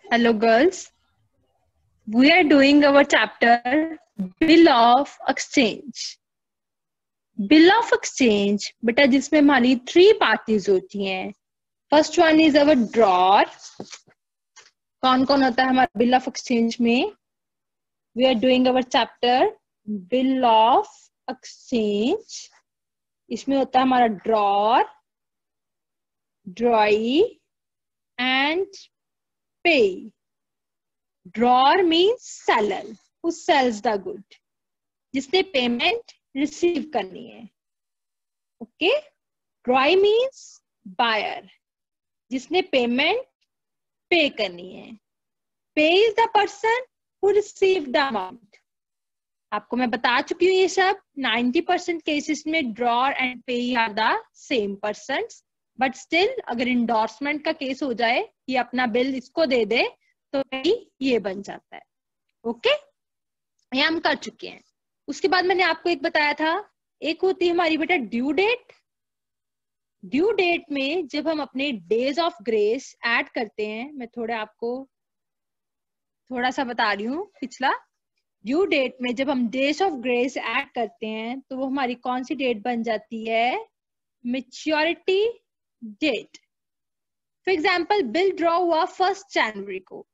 Hello girls, we are doing our chapter Bill of Exchange. Bill of Exchange बेटा जिसमें हमारी 3 parties होती हैं. First one is our drawer. कौन कौन होता है हमारा Bill of Exchange में? We are doing our chapter Bill of Exchange. इसमें होता है हमारा drawer, drawee and pay. Drawer means seller who sells the good. जिसने पेमेंट रिसीव करनी है. ओके. ड्रॉई मीन्स बायर जिसने पेमेंट पे करनी है. पे is the person who receive the amount. आपको मैं बता चुकी हूँ ये सब. 90% केसेस में drawer and payee are the same person, but still अगर इंडोर्समेंट का केस हो जाए कि अपना बिल इसको दे दे तो ये बन जाता है. ओके, ये हम कर चुके हैं. उसके बाद मैंने आपको एक बताया था, एक होती है हमारी बेटा ड्यू डेट. ड्यू डेट में जब हम अपने डेज ऑफ ग्रेस ऐड करते हैं, मैं आपको थोड़ा सा बता रही हूँ पिछला. ड्यू डेट में जब हम डेज ऑफ ग्रेस ऐड करते हैं तो वो हमारी कौन सी डेट बन जाती है? Maturity date. For example bill draw हुआ 1 जनवरी को.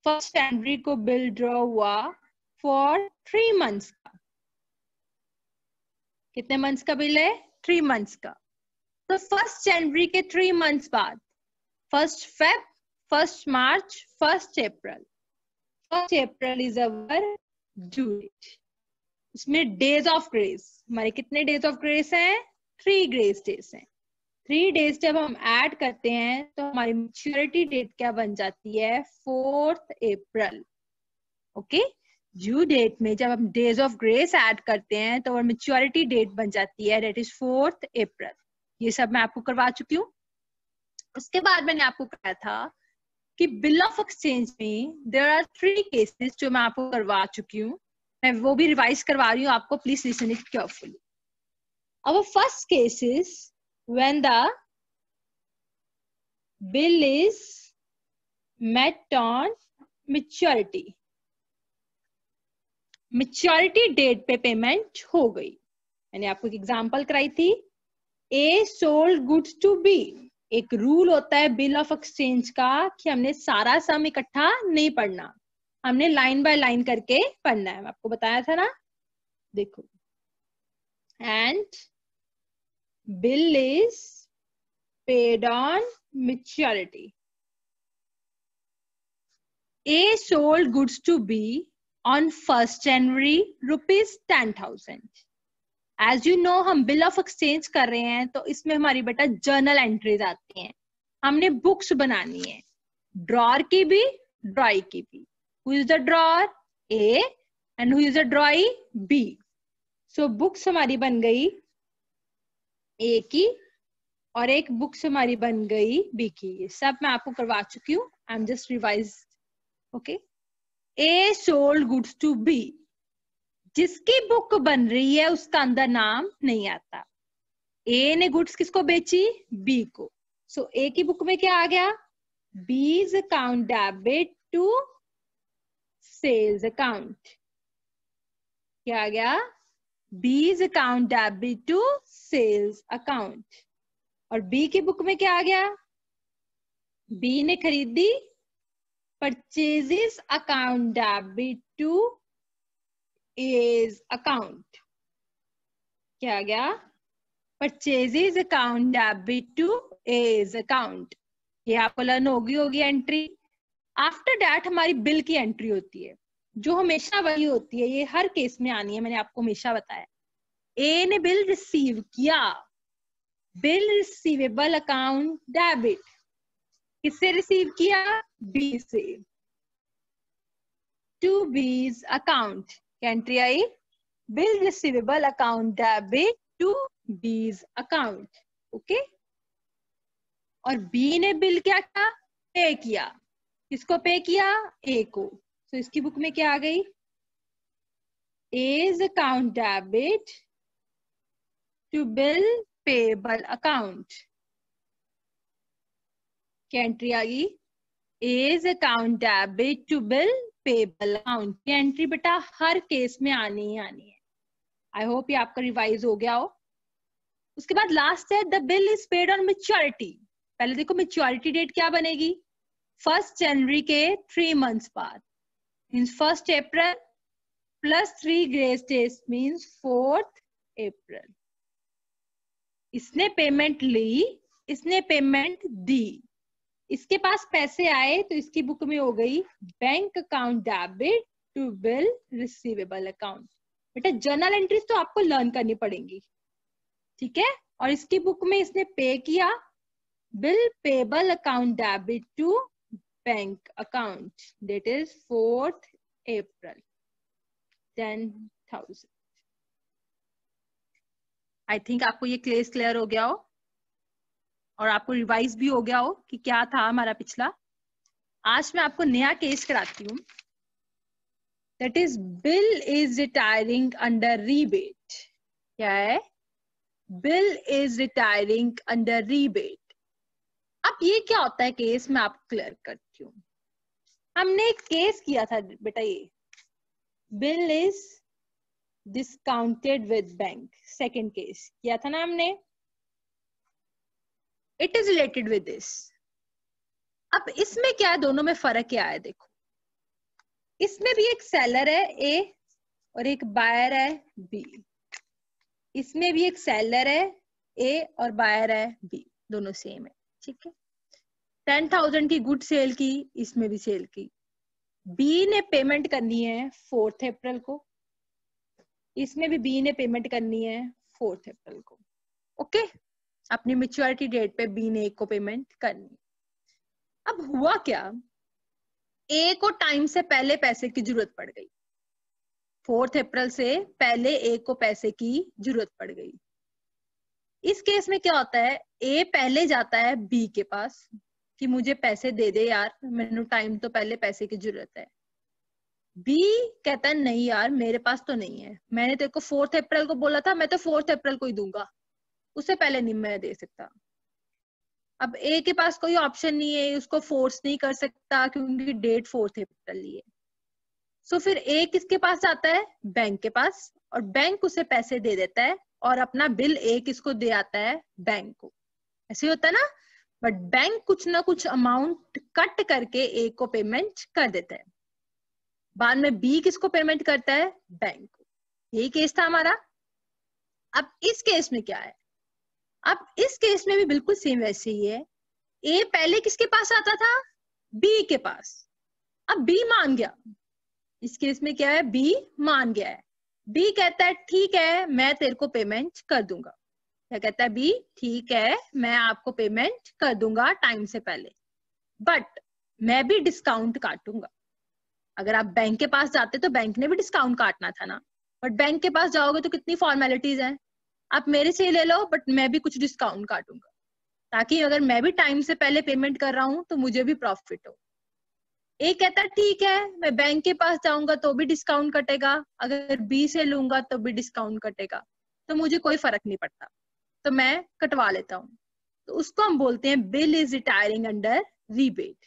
1 जनवरी को बिल ड्रॉ हुआ फॉर 3 मंथ्स का. कितने मंथ्स का बिल है? 3 मंथ्स का. तो 1 जनवरी के 3 मंथ्स बाद 1 Feb, 1 March, 1 April. 1 April is our due date. इसमें डेज ऑफ ग्रेस हमारे कितने डेज ऑफ ग्रेस हैं? 3 ग्रेस डेज हैं. 3 डेज जब हम ऐड करते हैं तो हमारी मैच्योरिटी डेट क्या बन जाती है? 4 अप्रैल. ओके. ड्यू डेट में जब हम डेज ऑफ ग्रेस ऐड करते हैं तो मैच्योरिटी डेट बन जाती है, दैट इज 4 अप्रैल. ये सब मैं आपको करवा चुकी हूँ. उसके बाद मैंने आपको कहा था कि बिल ऑफ एक्सचेंज में देयर आर 3 केसेस जो मैं आपको करवा चुकी हूँ. मैं वो भी रिवाइज करवा रही हूँ आपको. Please listen it carefully. Our first case is when the bill is met on maturity. Maturity date पे पेमेंट हो गई. मैंने आपको एक एग्जांपल कराई थी. A sold goods to B. एक रूल होता है बिल ऑफ एक्सचेंज का कि हमने सारा सम इकट्ठा नहीं पढ़ना, हमने लाइन बाय लाइन करके पढ़ना है. आपको बताया था ना. देखो, and bill is paid on maturity. A sold goods to B on 1st January rupees 10,000. As you know हम बिल ऑफ एक्सचेंज कर रहे हैं तो इसमें हमारी बेटा जर्नल एंट्रीज आती हैं. हमने बुक्स बनानी है, ड्रॉर की भी ड्रॉई की भी. Who is the drawer? A and who is the drawee? B. So books हमारी बन गई A की और एक बुक्स हमारी बन गई B की. ये सब मैं आपको करवा चुकी हूँ. I am just revise. Okay. A sold goods to B. जिसकी बुक बन रही है उसका अंदर नाम नहीं आता. A ने गुड्स किसको बेची? B को. सो A की बुक में क्या आ गया? B's account debit to sales account. क्या आ गया? B's account debit to sales account. और B की बुक में क्या आ गया? B ने खरीदी, purchases account debit to A's account. क्या आ गया? purchases account debit to A's account. ये आपको लर्न होगी एंट्री. आफ्टर दैट हमारी बिल की एंट्री होती है जो हमेशा वही होती है. ये हर केस में आनी है, मैंने आपको हमेशा बताया. ए ने बिल रिसीव किया. Bill receivable account debit. किससे रिसीव किया? बी से. To B's account. क्या एंट्री आई? Bill receivable account debit to B's account. Okay. और बी ने बिल क्या किया? पे किया. किसको पे किया? ए को. तो इसकी बुक में क्या आ गई? A's account debit to bill payable account. क्या एंट्री आ गई? Is account debit to bill payable account. ये एंट्री बेटा हर केस में आनी ही आनी है। आई होप ये आपका रिवाइज हो गया हो। उसके बाद लास्ट है the bill is paid on maturity. पहले देखो मैच्योरिटी डेट क्या बनेगी, 1 जनवरी के 3 months बाद, मीन्स 1 अप्रैल प्लस 3 ग्रेस डेज मीन्स 4 अप्रैल। इसने पेमेंट ली, इसने पेमेंट दी, इसके पास पैसे आए तो इसकी बुक में हो गई bank account debit to bill receivable account. बेटा जर्नल एंट्रीज तो आपको लर्न करनी पड़ेंगी, ठीक है। और इसकी बुक में इसने पे किया, bill payable account debit to bank account, that is 4 April 10,000। I think आपको ये केस क्लियर हो गया हो और आपको रिवाइज भी हो गया हो कि क्या था हमारा पिछला। आज मैं आपको नया केस कराती हूँ, that is bill is retiring under rebate. क्या है, bill is retiring under rebate. अब ये क्या होता है केस, मैं आपको क्लियर करती हूँ। हमने एक केस किया था बेटा, ये bill is discounted with bank, second case किया था ना हमने। It is related with this. अब इसमें क्या है, दोनों में फर्क क्या है देखो। इसमें भी एक सेलर है ए और एक बायर है बी। इसमें भी एक सेलर है ए और बायर है बी, दोनों सेम है, ठीक है। 10,000 की गुड सेल की, इसमें भी सेल की। बी ने पेमेंट करनी है 4 अप्रैल को, इसमें भी बी ने पेमेंट करनी है 4 अप्रैल को, ओके। अपनी मैच्योरिटी डेट पे बी ने ए को पेमेंट करनी। अब हुआ क्या, ए को टाइम से पहले पैसे की जरूरत पड़ गई, 4 अप्रैल से पहले ए को पैसे की जरूरत पड़ गई। इस केस में क्या होता है, ए पहले जाता है बी के पास कि मुझे पैसे दे दे यार, मैंने टाइम तो पहले पैसे की जरूरत है। बी कहता है नहीं यार मेरे पास तो नहीं है, मैंने तेरे को 4 अप्रैल को बोला था, मैं तो 4 अप्रैल को ही दूंगा, उससे पहले नहीं मैं दे सकता। अब ए के पास कोई ऑप्शन नहीं है, उसको फोर्स नहीं कर सकता क्योंकि डेट 4 अप्रैल ही है। सो फिर ए किसके पास जाता है, बैंक के पास, और बैंक उसे पैसे दे देता है और अपना बिल ए किसको दे आता है, बैंक को। ऐसे होता है ना, बट बैंक कुछ ना कुछ अमाउंट कट करके ए को पेमेंट कर देता है। बाद में बी किसको पेमेंट करता है, बैंक को। यही केस था हमारा। अब इस केस में क्या है, अब इस केस में भी बिल्कुल सेम वैसे ही है। ए पहले किसके पास आता था, बी के पास। अब बी मान गया, इस केस में क्या है, बी मान गया है। बी कहता है ठीक है मैं तेरे को पेमेंट कर दूंगा। क्या कहता है बी, ठीक है मैं आपको पेमेंट कर दूंगा टाइम से पहले, बट मैं भी डिस्काउंट काटूंगा। अगर आप बैंक के पास जाते तो बैंक ने भी डिस्काउंट काटना था ना, बट बैंक के पास जाओगे तो कितनी फॉर्मेलिटीज हैं, आप मेरे से ही ले लो बट मैं भी कुछ डिस्काउंट काटूंगा, ताकि अगर मैं भी टाइम से पहले पेमेंट कर रहा हूं तो मुझे भी प्रॉफिट हो। ए कहता है ठीक है मैं बैंक के पास जाऊंगा तो भी डिस्काउंट कटेगा, अगर बी से लूंगा तो भी डिस्काउंट कटेगा, तो मुझे कोई फर्क नहीं पड़ता, तो मैं कटवा लेता हूँ। तो उसको हम बोलते हैं bill is retiring under rebate.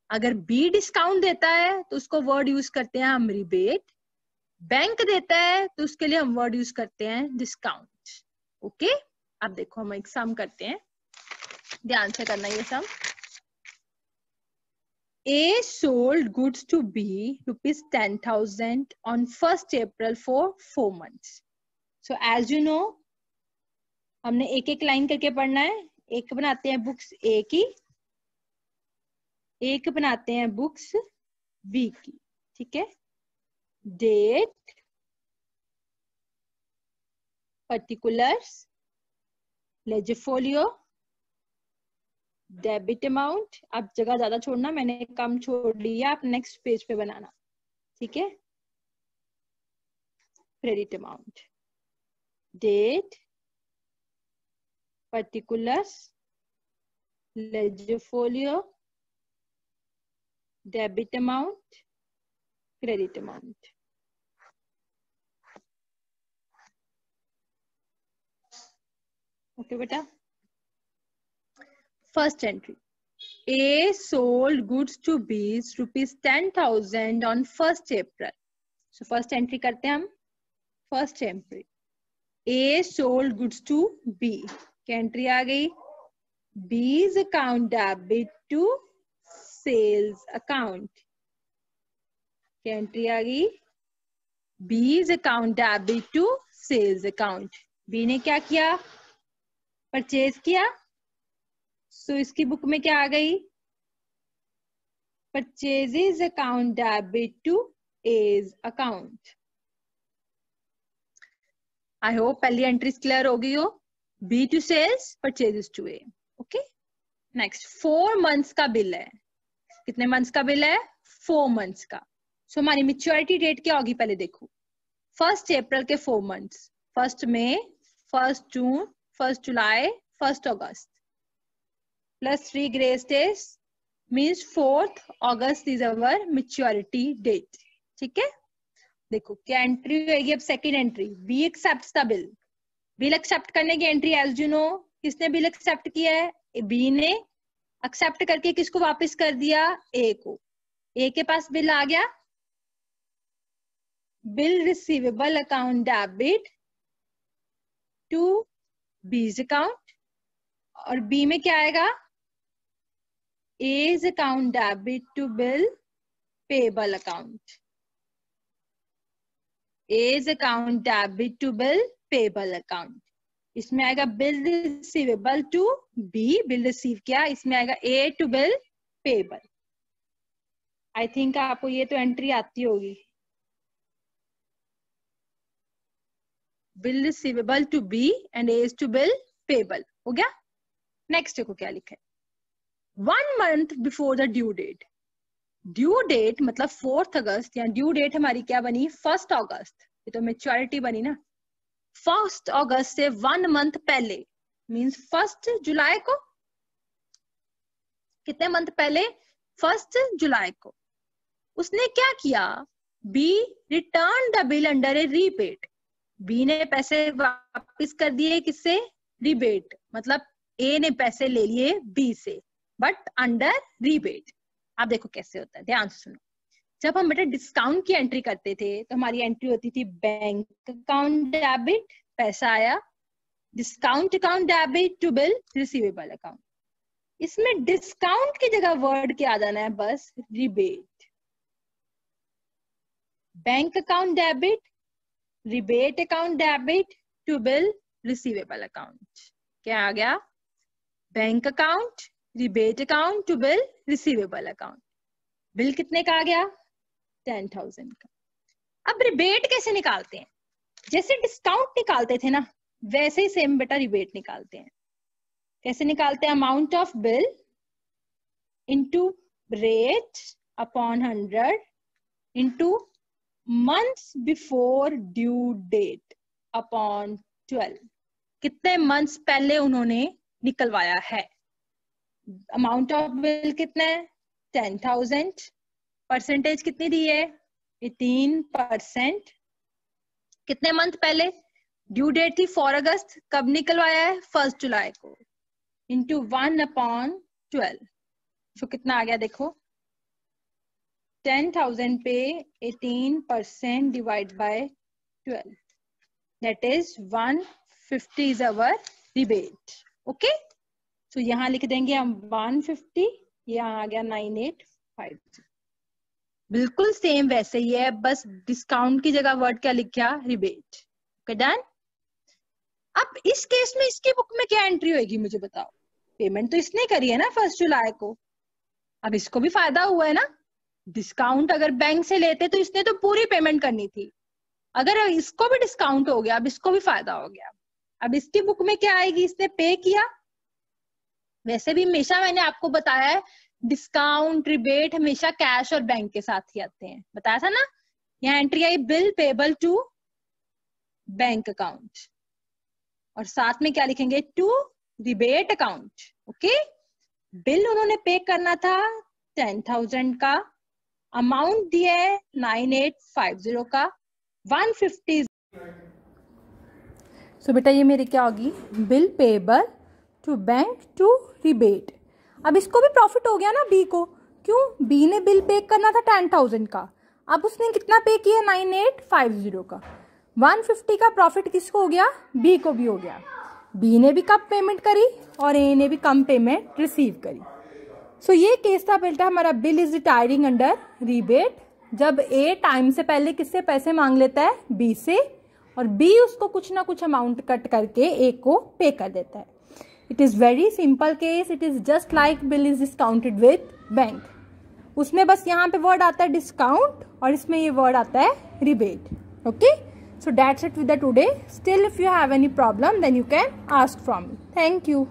अगर बी डिस्काउंट देता है तो उसको वर्ड यूज करते हैं हम रिबेट, बैंक देता है तो उसके लिए हम वर्ड यूज करते हैं डिस्काउंट, ओके। अब देखो हम एक सम करते हैं, ध्यान से करना ये सम। A sold goods to B ₹10,000 on 1 April for 4 months. So as you know, हमने एक एक लाइन करके पढ़ना है। एक बनाते हैं बुक्स A की, एक बनाते हैं बुक्स B की, ठीक है। Date, particulars, ledger folio, debit amount. आप जगह ज्यादा छोड़ना, मैंने कम छोड़ लिया, आप नेक्स्ट पेज पे बनाना, ठीक है। Credit amount, date, particulars, ledger folio, debit amount, credit amount. Okay बेटा, first entry A sold goods to B ₹10,000 on 1st April. So first entry करते हैं हम. First entry. A sold goods to B. क्या entry आ गई? B's account debit to sales account. क्या entry आ गई? B's account debit to sales account. B ने क्या किया? परचेज किया. सो इसकी बुक में क्या आ गई? Purchases account debit to A's account. I hope पहली एंट्रीज क्लियर हो गई हो. B to sales, purchases to A. Okay. Next 4 months का बिल है. कितने मंथ्स का बिल है? 4 मंथ्स का. सो हमारी मैच्योरिटी डेट क्या होगी पहले देखो. 1 अप्रैल के 4 months. 1 May, 1 June, 1 July, 1 August. Plus 3 grace days means 4th August is our maturity date. ठीक है. देखो क्या एंट्री होगी अब. Second entry, B accepts the bill. Bill accept करने की एंट्री एज यू नो. किसने बिल एक्सेप्ट किया है? बी ने. एक्सेप्ट करके किसको वापस कर दिया? ए को. ए के पास बिल आ गया. Bill receivable account debit to B's account. और बी में क्या आएगा? A's account debit to bill payable account. A's account debit to bill payable account. इसमें आएगा bill receivable to B. bill receive किया. इसमें आएगा A to bill payable. I think आपको ये तो एंट्री आती होगी. Bill receivable to B and A is to bill payable. हो गया. नेक्स्ट देखो क्या लिखा है. 1 month before the due date. Due date मतलब 4th अगस्त, या ड्यू डेट हमारी क्या बनी? 1 अगस्त. ये तो मैच्योरिटी बनी ना. 1 अगस्त से 1 मंथ पहले मींस 1 जुलाई को. कितने मंथ पहले? 1 जुलाई को. उसने क्या किया? B return the bill under a rebate. B ने पैसे वापस कर दिए. किससे? रीबेट. मतलब ए ने पैसे ले लिए बी से, बट अंडर रीबेट. आप देखो कैसे होता है, ध्यान से सुनो. जब हम बेटा डिस्काउंट की एंट्री करते थे तो हमारी एंट्री होती थी बैंक अकाउंट डेबिट, पैसा आया. Discount account debit to bill receivable account. इसमें डिस्काउंट की जगह वर्ड क्या आ जाना है? बस rebate. Bank account debit, rebate account debit to bill receivable account. क्या आ गया? Bank account, rebate account to bill receivable account. Bill कितने का आ गया? 10,000 का. अब रिबेट कैसे निकालते हैं? जैसे डिस्काउंट निकालते थे ना, वैसे ही सेम बेटा रिबेट निकालते हैं. कैसे निकालते हैं? Amount of bill into rate upon 100 into months before due date upon 12. कितने मंथ्स पहले उन्होंने निकलवाया है. अमाउंट ऑफ बिल कितना है? 10,000. परसेंटेज कितनी दी है? 18%. कितने मंथ पहले? ड्यू डेट थी 4 अगस्त. कब निकलवाया है? 1 जुलाई को. इंटू 1/12. तो कितना आ गया देखो. 10,000 पे 18% divide by 12. That is 150 is our rebate. Okay. तो यहाँ लिख देंगे हम 150. यहाँ आ गया 9850. बिल्कुल सेम वैसे ही है, बस डिस्काउंट की जगह वर्ड क्या लिख गया? रिबेट. Okay done. अब इस केस में इसकी बुक में क्या एंट्री होगी मुझे बताओ. पेमेंट तो इसने करी है ना 1 जुलाई को. अब इसको भी फायदा हुआ है ना. डिस्काउंट अगर बैंक से लेते तो इसने तो पूरी पेमेंट करनी थी. अगर इसको भी डिस्काउंट हो गया, अब इसको भी फायदा हो गया. अब इसकी बुक में क्या आएगी? इसने पे किया. वैसे भी हमेशा मैंने आपको बताया है डिस्काउंट रिबेट हमेशा कैश और बैंक के साथ ही आते हैं. बताया था ना. यहाँ एंट्री आई bill payable to bank account, और साथ में क्या लिखेंगे? To rebate account. Okay. Bill उन्होंने पे करना था 10,000 का. अमाउंट दिया है 9850 का. 150. सो बेटा ये मेरी क्या होगी? Bill payable to bank to rebate. अब इसको भी प्रॉफिट हो गया ना बी को, क्यों? बी ने बिल पे करना था 10,000 का, अब उसने कितना पे किया? 9850 का। 150 का प्रॉफिट किसको हो गया? बी को भी हो गया। बी ने भी कम पेमेंट करी और ए ने भी कम पेमेंट रिसीव करी। सो ये केस था बेटा हमारा bill is retiring under rebate, जब ए टाइम से पहले किससे पैसे मांग लेता है? बी से, और बी उसको कुछ ना कुछ अमाउंट कट करके ए को पे कर देता है। It is very simple case, it is just like bill is discounted with bank. उसमें बस यहाँ पे वर्ड आता है डिस्काउंट और इसमें ये वर्ड आता है rebate. Okay, so that's it with the today. Still if you have any problem then you can ask from me. Thank you.